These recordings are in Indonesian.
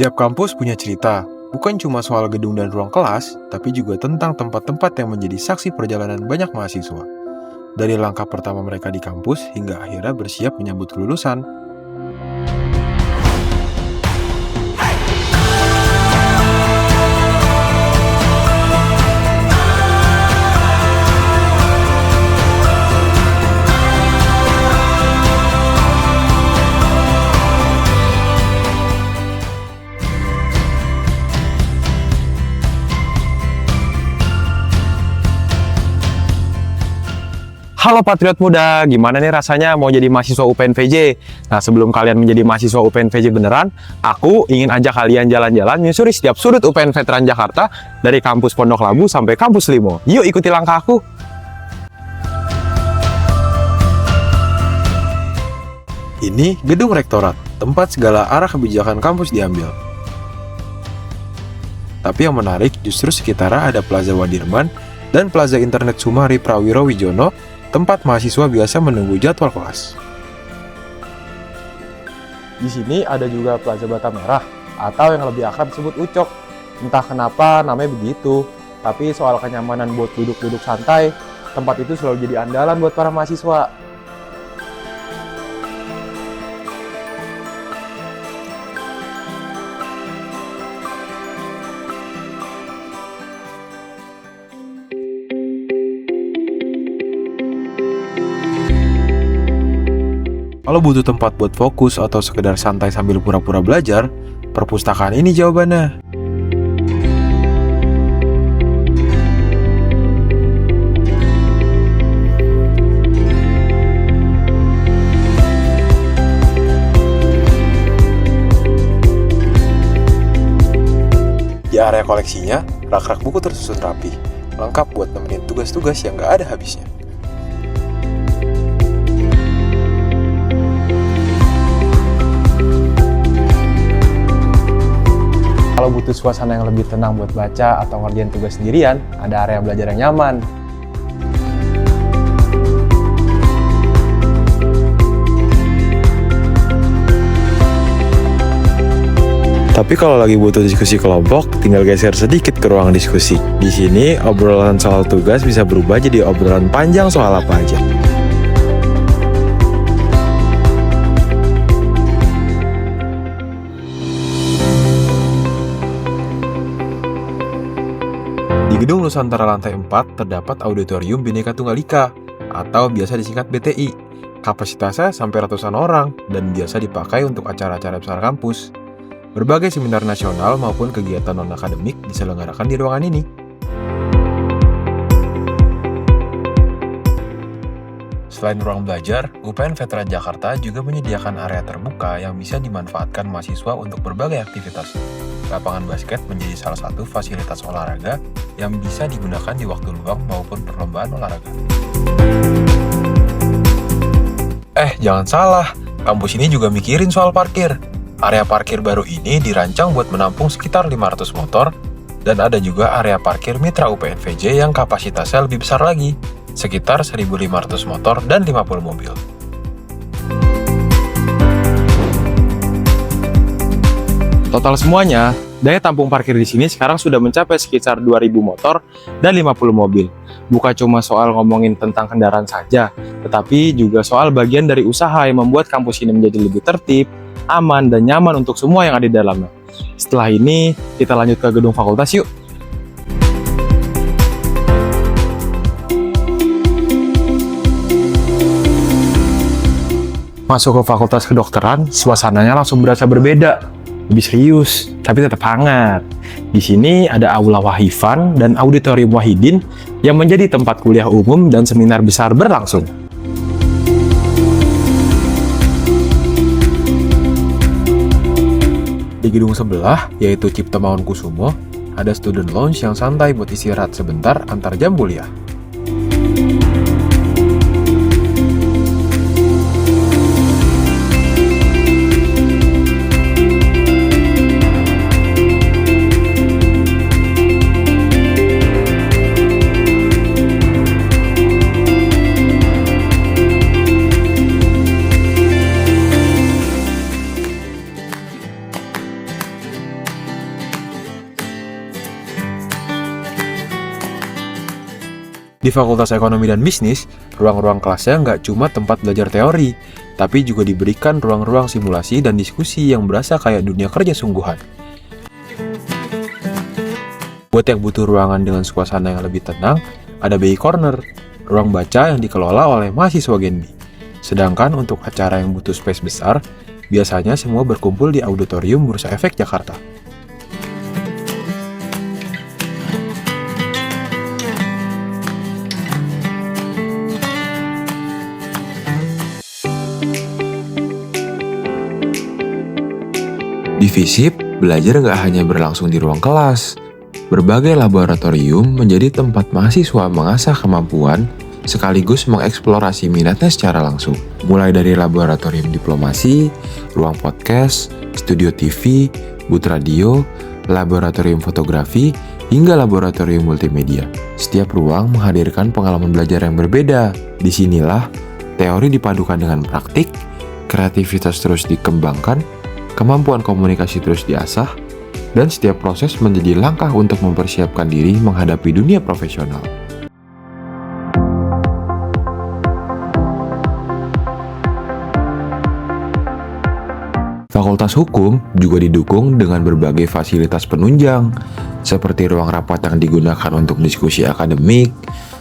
Tiap kampus punya cerita, bukan cuma soal gedung dan ruang kelas, tapi juga tentang tempat-tempat yang menjadi saksi perjalanan banyak mahasiswa. Dari langkah pertama mereka di kampus hingga akhirnya bersiap menyambut kelulusan. Halo Patriot Muda, gimana nih rasanya mau jadi mahasiswa UPN-VJ? Nah, sebelum kalian menjadi mahasiswa UPN-VJ beneran, aku ingin ajak kalian jalan-jalan menyusuri setiap sudut UPN Veteran Jakarta dari kampus Pondok Labu sampai kampus Limo. Yuk ikuti langkah aku. Ini gedung rektorat, tempat segala arah kebijakan kampus diambil. Tapi yang menarik justru sekitarnya ada Plaza Wadirman dan Plaza Internet Sumari Prawiro Wijono, tempat mahasiswa biasa menunggu jadwal kelas. Di sini ada juga Plaza Bata Merah, atau yang lebih akrab disebut Ucok. Entah kenapa namanya begitu, tapi soal kenyamanan buat duduk-duduk santai, tempat itu selalu jadi andalan buat para mahasiswa. Kalau butuh tempat buat fokus atau sekedar santai sambil pura-pura belajar, perpustakaan ini jawabannya. Di area koleksinya, rak-rak buku tersusun rapi, lengkap buat nemenin tugas-tugas yang gak ada habisnya. Kalau butuh suasana yang lebih tenang buat baca atau ngerjain tugas sendirian, ada area belajar yang nyaman. Tapi kalau lagi butuh diskusi kelompok, tinggal geser sedikit ke ruang diskusi. Di sini, obrolan soal tugas bisa berubah jadi obrolan panjang soal apa aja. Di Gedung Nusantara lantai 4 terdapat Auditorium Bhinneka Tunggal Ika atau biasa disingkat BTI. Kapasitasnya sampai ratusan orang dan biasa dipakai untuk acara-acara besar kampus. Berbagai seminar nasional maupun kegiatan non-akademik diselenggarakan di ruangan ini. Selain ruang belajar, UPN Veteran Jakarta juga menyediakan area terbuka yang bisa dimanfaatkan mahasiswa untuk berbagai aktivitas. Lapangan basket menjadi salah satu fasilitas olahraga yang bisa digunakan di waktu luang maupun perlombaan olahraga. Jangan salah, kampus ini juga mikirin soal parkir. Area parkir baru ini dirancang buat menampung sekitar 500 motor, dan ada juga area parkir mitra UPN-VJ yang kapasitasnya lebih besar lagi, sekitar 1.500 motor dan 50 mobil. Total semuanya, daya tampung parkir di sini sekarang sudah mencapai sekitar 2.000 motor dan 50 mobil. Bukan cuma soal ngomongin tentang kendaraan saja, tetapi juga soal bagian dari usaha yang membuat kampus ini menjadi lebih tertib, aman, dan nyaman untuk semua yang ada di dalamnya. Setelah ini, kita lanjut ke gedung fakultas yuk. Masuk ke fakultas kedokteran, suasananya langsung berasa berbeda. Lebih serius, tapi tetap hangat. Di sini ada Aula Wahifan dan Auditorium Wahidin yang menjadi tempat kuliah umum dan seminar besar berlangsung. Di gedung sebelah, yaitu Cipta Mangunkusumo, ada student lounge yang santai buat istirahat sebentar antar jam kuliah. Di Fakultas Ekonomi dan Bisnis, ruang-ruang kelasnya nggak cuma tempat belajar teori, tapi juga diberikan ruang-ruang simulasi dan diskusi yang berasa kayak dunia kerja sungguhan. Buat yang butuh ruangan dengan suasana yang lebih tenang, ada BI Corner, ruang baca yang dikelola oleh mahasiswa Genbi. Sedangkan untuk acara yang butuh space besar, biasanya semua berkumpul di Auditorium Bursa Efek Jakarta. Di FISIP, belajar nggak hanya berlangsung di ruang kelas. Berbagai laboratorium menjadi tempat mahasiswa mengasah kemampuan sekaligus mengeksplorasi minatnya secara langsung. Mulai dari laboratorium diplomasi, ruang podcast, studio TV, booth radio, laboratorium fotografi, hingga laboratorium multimedia. Setiap ruang menghadirkan pengalaman belajar yang berbeda. Disinilah teori dipadukan dengan praktik, kreativitas terus dikembangkan, kemampuan komunikasi terus diasah, dan setiap proses menjadi langkah untuk mempersiapkan diri menghadapi dunia profesional. Fakultas Hukum juga didukung dengan berbagai fasilitas penunjang, seperti ruang rapat yang digunakan untuk diskusi akademik,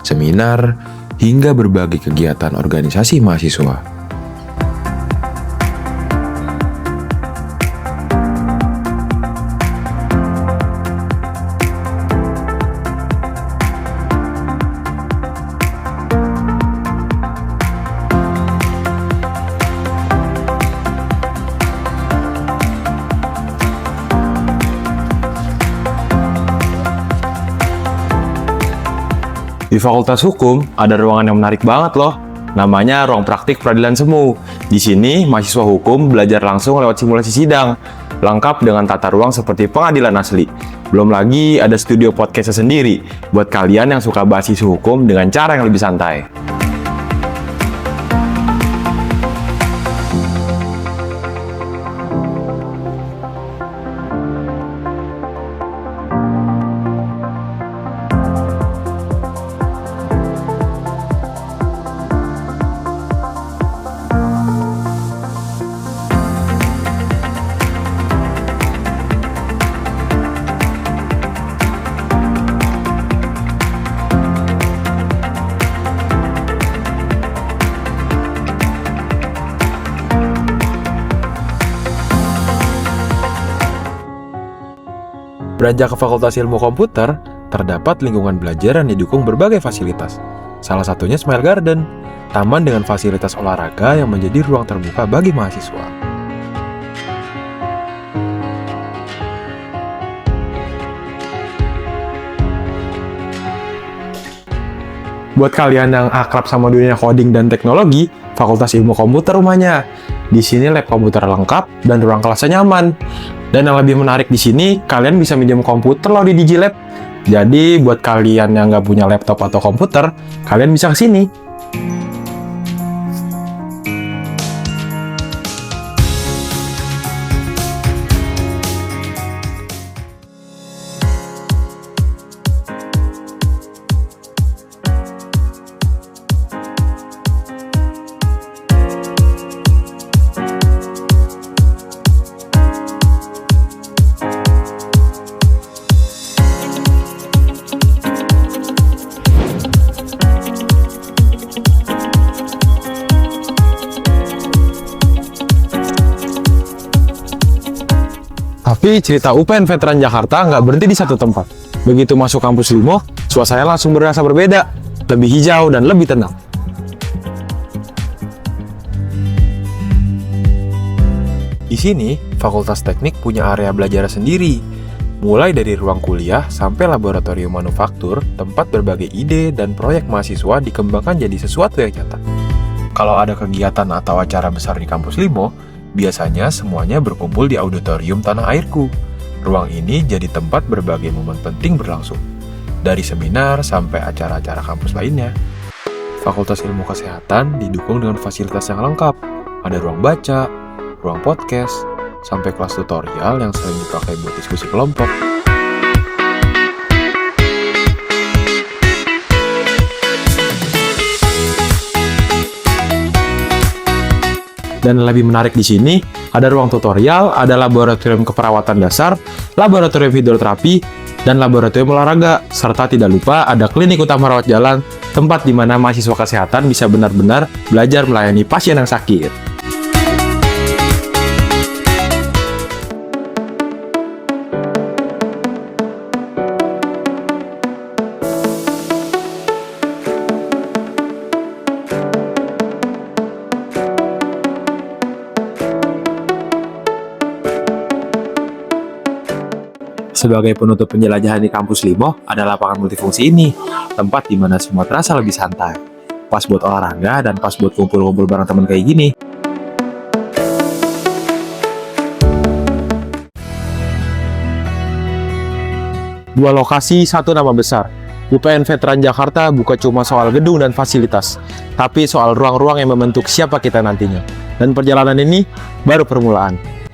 seminar, hingga berbagai kegiatan organisasi mahasiswa. Di Fakultas Hukum, ada ruangan yang menarik banget loh. Namanya Ruang Praktik Peradilan Semu. Di sini, mahasiswa hukum belajar langsung lewat simulasi sidang, lengkap dengan tata ruang seperti pengadilan asli. Belum lagi ada studio podcastnya sendiri, buat kalian yang suka bahas isu hukum dengan cara yang lebih santai. Beranjak ke Fakultas Ilmu Komputer, terdapat lingkungan belajar yang didukung berbagai fasilitas. Salah satunya Smile Garden, taman dengan fasilitas olahraga yang menjadi ruang terbuka bagi mahasiswa. Buat kalian yang akrab sama dunia coding dan teknologi, Fakultas Ilmu Komputer rumahnya. Di sini lab komputer lengkap dan ruang kelasnya nyaman. Dan yang lebih menarik di sini, kalian bisa minjem komputer loh di DigiLab. Jadi buat kalian yang nggak punya laptop atau komputer, kalian bisa ke sini. Tapi cerita UPN Veteran Jakarta nggak berhenti di satu tempat. Begitu masuk kampus Limo, suasananya langsung berasa berbeda, lebih hijau dan lebih tenang. Di sini, Fakultas Teknik punya area belajar sendiri, mulai dari ruang kuliah sampai laboratorium manufaktur, tempat berbagai ide dan proyek mahasiswa dikembangkan jadi sesuatu yang nyata. Kalau ada kegiatan atau acara besar di kampus Limo, biasanya semuanya berkumpul di Auditorium Tanah Airku. Ruang ini jadi tempat berbagai momen penting berlangsung, dari seminar sampai acara-acara kampus lainnya. Fakultas Ilmu Kesehatan didukung dengan fasilitas yang lengkap. Ada ruang baca, ruang podcast, sampai kelas tutorial yang sering dipakai buat diskusi kelompok. Dan lebih menarik di sini, ada ruang tutorial, ada laboratorium keperawatan dasar, laboratorium hidroterapi, dan laboratorium olahraga. Serta tidak lupa ada klinik utama rawat jalan, tempat di mana mahasiswa kesehatan bisa benar-benar belajar melayani pasien yang sakit. Sebagai penutup penjelajahan di kampus Limoh, ada lapangan multifungsi ini, tempat di mana semua terasa lebih santai. Pas buat olahraga dan pas buat kumpul-kumpul bareng teman kayak gini. Dua lokasi, satu nama besar. UPN Veteran Jakarta bukan cuma soal gedung dan fasilitas, tapi soal ruang-ruang yang membentuk siapa kita nantinya. Dan perjalanan ini baru permulaan.